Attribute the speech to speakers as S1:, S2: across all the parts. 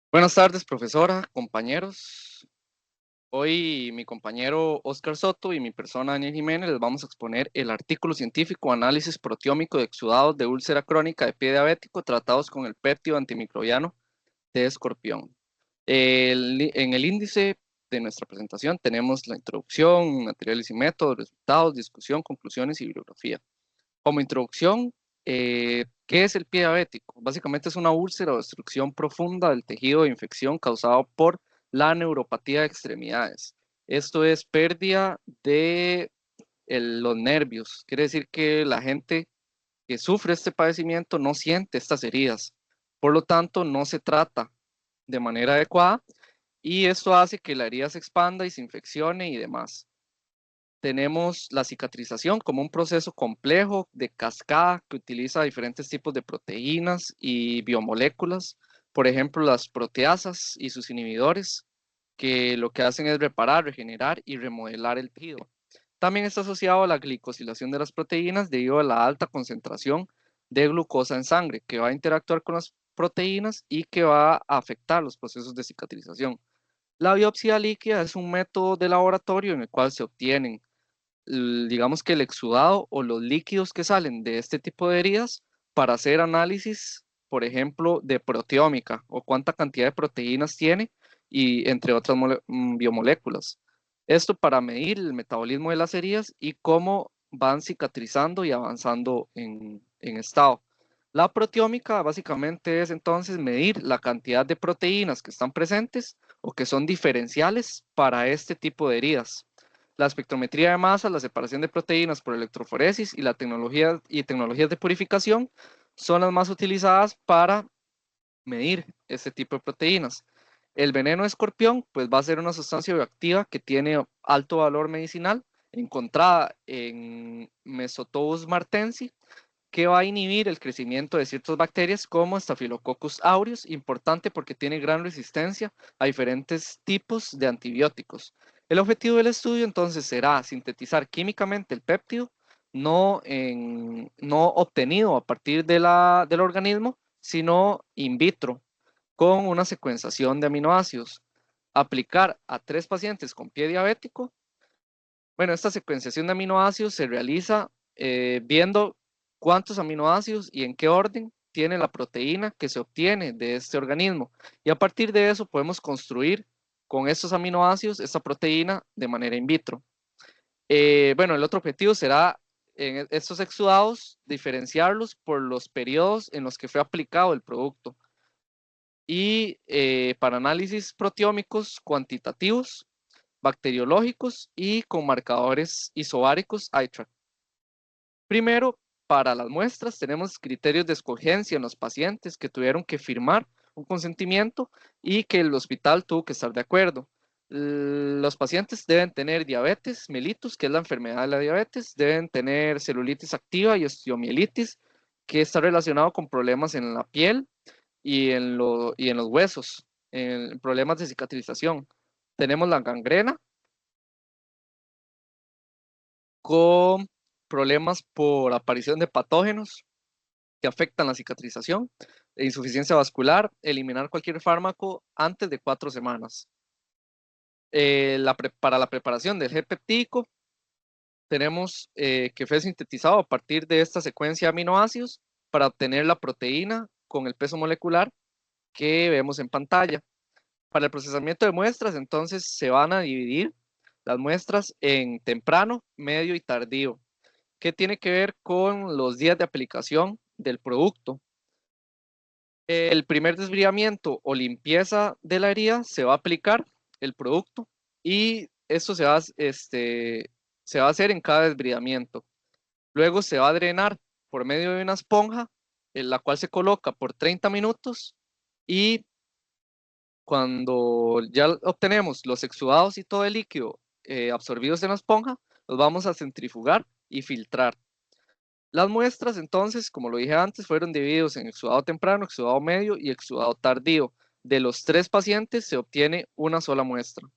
S1: Buenas tardes, profesora, compañeros. Hoy mi compañero Oscar Soto y mi persona Daniel Jiménez les vamos a exponer el artículo científico Análisis proteómico de exudados de úlcera crónica de pie diabético tratados con el péptido antimicrobiano de escorpión. En el índice de nuestra presentación tenemos la introducción, materiales y métodos, resultados, discusión, conclusiones y bibliografía. Como introducción, ¿qué es el pie diabético? Básicamente es una úlcera o destrucción profunda del tejido de infección causado por la neuropatía de extremidades. Esto es pérdida de los nervios. Quiere decir que la gente que sufre este padecimiento no siente estas heridas. Por lo tanto, no se trata de manera adecuada y esto hace que la herida se expanda y se infeccione y demás. Tenemos la cicatrización como un proceso complejo de cascada que utiliza diferentes tipos de proteínas y biomoléculas, por ejemplo, las proteasas y sus inhibidores, que lo que hacen es reparar, regenerar y remodelar el tejido. También está asociado a la glicosilación de las proteínas debido a la alta concentración de glucosa en sangre, que va a interactuar con las proteínas y que va a afectar los procesos de cicatrización. La biopsia líquida es un método de laboratorio en el cual se obtienen digamos que el exudado o los líquidos que salen de este tipo de heridas para hacer análisis, por ejemplo, de proteómica o cuánta cantidad de proteínas tiene y entre otras biomoléculas. Esto para medir el metabolismo de las heridas y cómo van cicatrizando y avanzando en estado. La proteómica básicamente es entonces medir la cantidad de proteínas que están presentes o que son diferenciales para este tipo de heridas. La espectrometría de masa, la separación de proteínas por electroforesis y la tecnología y tecnologías de purificación son las más utilizadas para medir este tipo de proteínas. El veneno de escorpión pues va a ser una sustancia bioactiva que tiene alto valor medicinal encontrada en Mesotobus martensi, que va a inhibir el crecimiento de ciertas bacterias como Staphylococcus aureus, importante porque tiene gran resistencia a diferentes tipos de antibióticos. El objetivo del estudio entonces será sintetizar químicamente el péptido no obtenido a partir del organismo, sino in vitro, con una secuenciación de aminoácidos. Aplicar a 3 pacientes con pie diabético. Bueno, esta secuenciación de aminoácidos se realiza viendo cuántos aminoácidos y en qué orden tiene la proteína que se obtiene de este organismo. Y a partir de eso podemos construir con estos aminoácidos esta proteína de manera in vitro. Bueno, el otro objetivo será en estos exudados diferenciarlos por los periodos en los que fue aplicado el producto. Y para análisis proteómicos cuantitativos, bacteriológicos y con marcadores isobáricos iTrack. Primero, para las muestras tenemos criterios de escogencia en los pacientes que tuvieron que firmar un consentimiento y que el hospital tuvo que estar de acuerdo. Los pacientes deben tener diabetes mellitus, que es la enfermedad de la diabetes, deben tener celulitis activa y osteomielitis, que está relacionado con problemas en la piel y en los huesos, en problemas de cicatrización. Tenemos la gangrena con problemas por aparición de patógenos que afectan la cicatrización, insuficiencia vascular, eliminar cualquier fármaco antes de 4 semanas. Para la preparación del gel peptídico, tenemos que fue sintetizado a partir de esta secuencia de aminoácidos para obtener la proteína con el peso molecular que vemos en pantalla. Para el procesamiento de muestras, entonces se van a dividir las muestras en temprano, medio y tardío, que tiene que ver con los días de aplicación del producto. El primer desbridamiento o limpieza de la herida se va a aplicar el producto y esto se va a hacer en cada desbridamiento. Luego se va a drenar por medio de una esponja, en la cual se coloca por 30 minutos y cuando ya obtenemos los exudados y todo el líquido absorbidos en la esponja, los vamos a centrifugar y filtrar. Las muestras, entonces, como lo dije antes, fueron divididos en exudado temprano, exudado medio y exudado tardío. De los 3 pacientes se obtiene una sola muestra.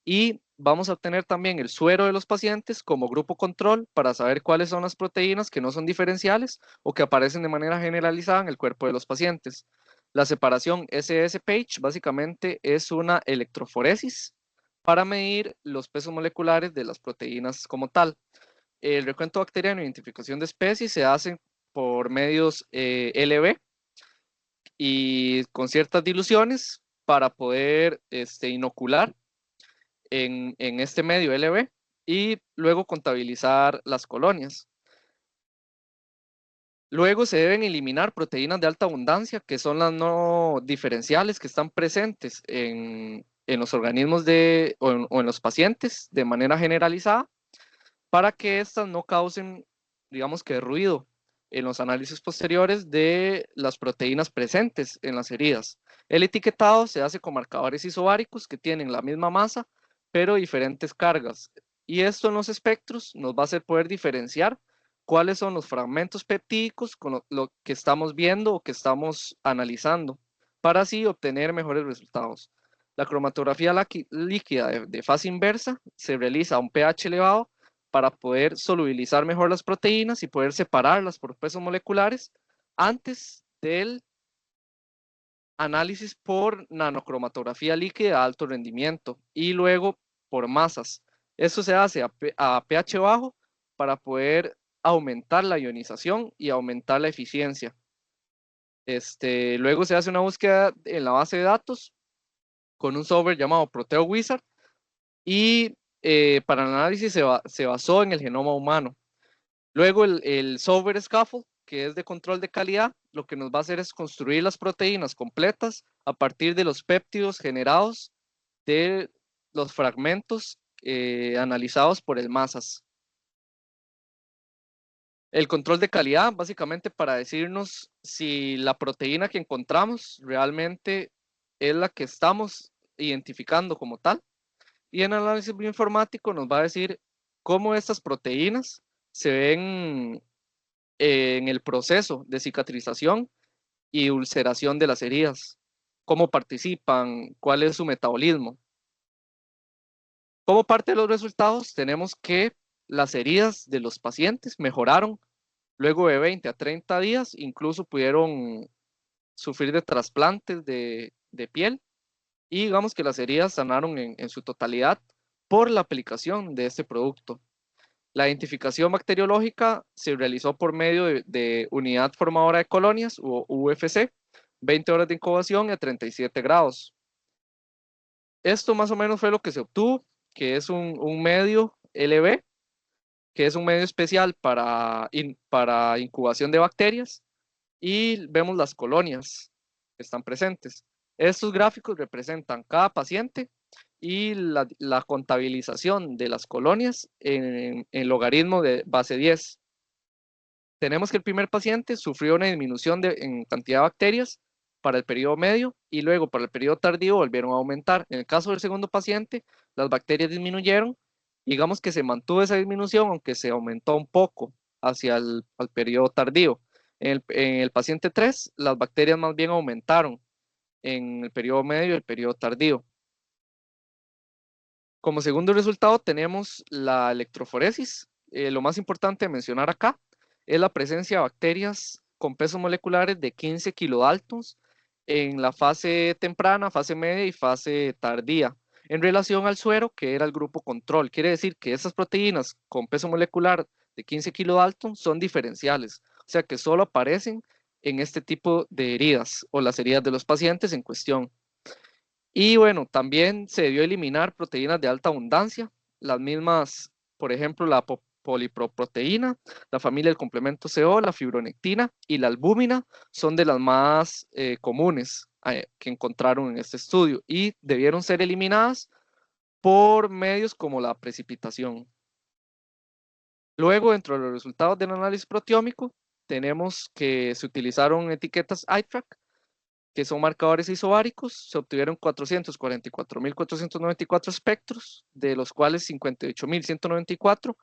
S1: Y vamos a obtener también el suero de los pacientes como grupo control para saber cuáles son las proteínas que no son diferenciales o que aparecen de manera generalizada en el cuerpo de los pacientes. La separación SS-Page básicamente es una electroforesis para medir los pesos moleculares de las proteínas como tal. El recuento bacteriano e identificación de especies se hacen por medios LB y con ciertas diluciones para poder inocular en este medio LB y luego contabilizar las colonias. Luego se deben eliminar proteínas de alta abundancia, que son las no diferenciales que están presentes en los organismos o en los pacientes de manera generalizada, para que éstas no causen, digamos que ruido en los análisis posteriores de las proteínas presentes en las heridas. El etiquetado se hace con marcadores isobáricos que tienen la misma masa, pero diferentes cargas. Y esto en los espectros nos va a hacer poder diferenciar cuáles son los fragmentos peptídicos con lo que estamos viendo o que estamos analizando, para así obtener mejores resultados. La cromatografía líquida de fase inversa se realiza a un pH elevado para poder solubilizar mejor las proteínas y poder separarlas por pesos moleculares antes del análisis por nanocromatografía líquida de alto rendimiento y luego por masas. Eso se hace a pH bajo para poder aumentar la ionización y aumentar la eficiencia. Luego se hace una búsqueda en la base de datos con un software llamado ProteoWizard y para el análisis se basó en el genoma humano. Luego el software scaffold, que es de control de calidad, lo que nos va a hacer es construir las proteínas completas a partir de los péptidos generados de los fragmentos analizados por el masas. El control de calidad, básicamente para decirnos si la proteína que encontramos realmente es la que estamos identificando como tal. Y en análisis bioinformático nos va a decir cómo estas proteínas se ven en el proceso de cicatrización y ulceración de las heridas, cómo participan, cuál es su metabolismo. Como parte de los resultados, tenemos que las heridas de los pacientes mejoraron luego de 20 a 30 días, incluso pudieron sufrir de trasplantes de piel y digamos que las heridas sanaron en su totalidad por la aplicación de este producto. La identificación bacteriológica se realizó por medio de unidad formadora de colonias o UFC, 20 horas de incubación y a 37 grados. Esto más o menos fue lo que se obtuvo, que es un medio LB, que es un medio especial para incubación de bacterias, y vemos las colonias que están presentes. Estos gráficos representan cada paciente y la contabilización de las colonias en logaritmo de base 10. Tenemos que el primer paciente sufrió una disminución en cantidad de bacterias para el periodo medio y luego para el periodo tardío volvieron a aumentar. En el caso del segundo paciente, las bacterias disminuyeron, digamos que se mantuvo esa disminución, aunque se aumentó un poco hacia el periodo tardío. En el paciente 3, las bacterias más bien aumentaron en el periodo medio y el periodo tardío. Como segundo resultado tenemos la electroforesis. Lo más importante de mencionar acá es la presencia de bacterias con pesos moleculares de 15 kilodaltons en la fase temprana, fase media y fase tardía, en relación al suero, que era el grupo control. Quiere decir que esas proteínas con peso molecular de 15 kilodaltons son diferenciales, o sea que solo aparecen en este tipo de heridas o las heridas de los pacientes en cuestión. Y bueno, también se debió eliminar proteínas de alta abundancia, las mismas, por ejemplo, la poliproteína, la familia del complemento CO, la fibronectina y la albúmina son de las más comunes que encontraron en este estudio y debieron ser eliminadas por medios como la precipitación. Luego, dentro de los resultados del análisis proteómico, tenemos que se utilizaron etiquetas iTrack, que son marcadores isobáricos. Se obtuvieron 444.494 espectros, de los cuales 58.194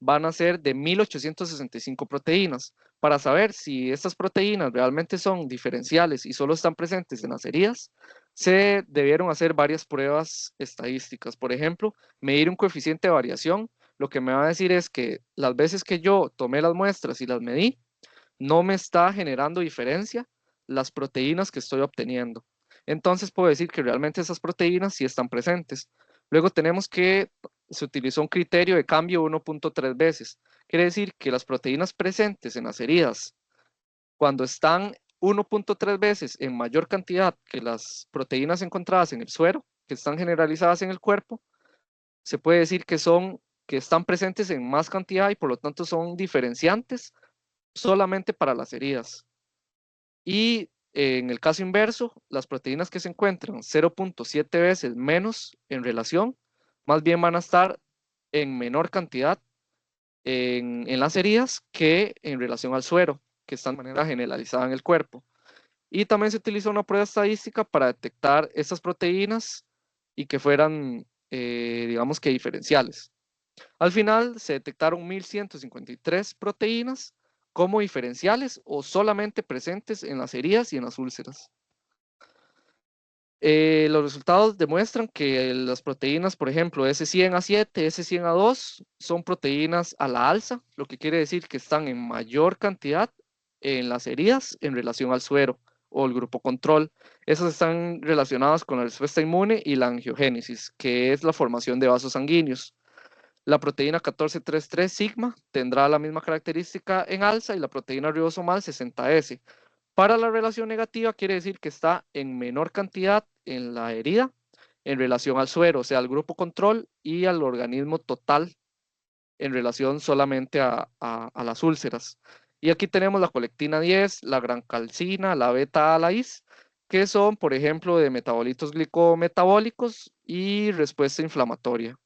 S1: van a ser de 1.865 proteínas. Para saber si estas proteínas realmente son diferenciales y solo están presentes en las heridas, se debieron hacer varias pruebas estadísticas. Por ejemplo, medir un coeficiente de variación. Lo que me va a decir es que las veces que yo tomé las muestras y las medí, no me está generando diferencia las proteínas que estoy obteniendo. Entonces puedo decir que realmente esas proteínas sí están presentes. Luego tenemos que se utilizó un criterio de cambio 1.3 veces. Quiere decir que las proteínas presentes en las heridas, cuando están 1.3 veces en mayor cantidad que las proteínas encontradas en el suero, que están generalizadas en el cuerpo, se puede decir que están presentes en más cantidad y por lo tanto son diferenciantes solamente para las heridas. Y en el caso inverso, las proteínas que se encuentran 0.7 veces menos en relación, más bien van a estar en menor cantidad en las heridas que en relación al suero, que están de manera generalizada en el cuerpo. Y también se utiliza una prueba estadística para detectar estas proteínas y que fueran, digamos que diferenciales. Al final se detectaron 1153 proteínas como diferenciales o solamente presentes en las heridas y en las úlceras. Los resultados demuestran que las proteínas, por ejemplo, S100A7, S100A2, son proteínas a la alza, lo que quiere decir que están en mayor cantidad en las heridas en relación al suero o el grupo control. Esas están relacionadas con la respuesta inmune y la angiogénesis, que es la formación de vasos sanguíneos. La proteína 1433 sigma tendrá la misma característica en alza y la proteína ribosomal 60S. Para la relación negativa quiere decir que está en menor cantidad en la herida en relación al suero, o sea, al grupo control y al organismo total en relación solamente a las úlceras. Y aquí tenemos la colectina 10, la gran calcina, la beta-alaís, que son, por ejemplo, de metabolitos glicometabólicos y respuesta inflamatoria.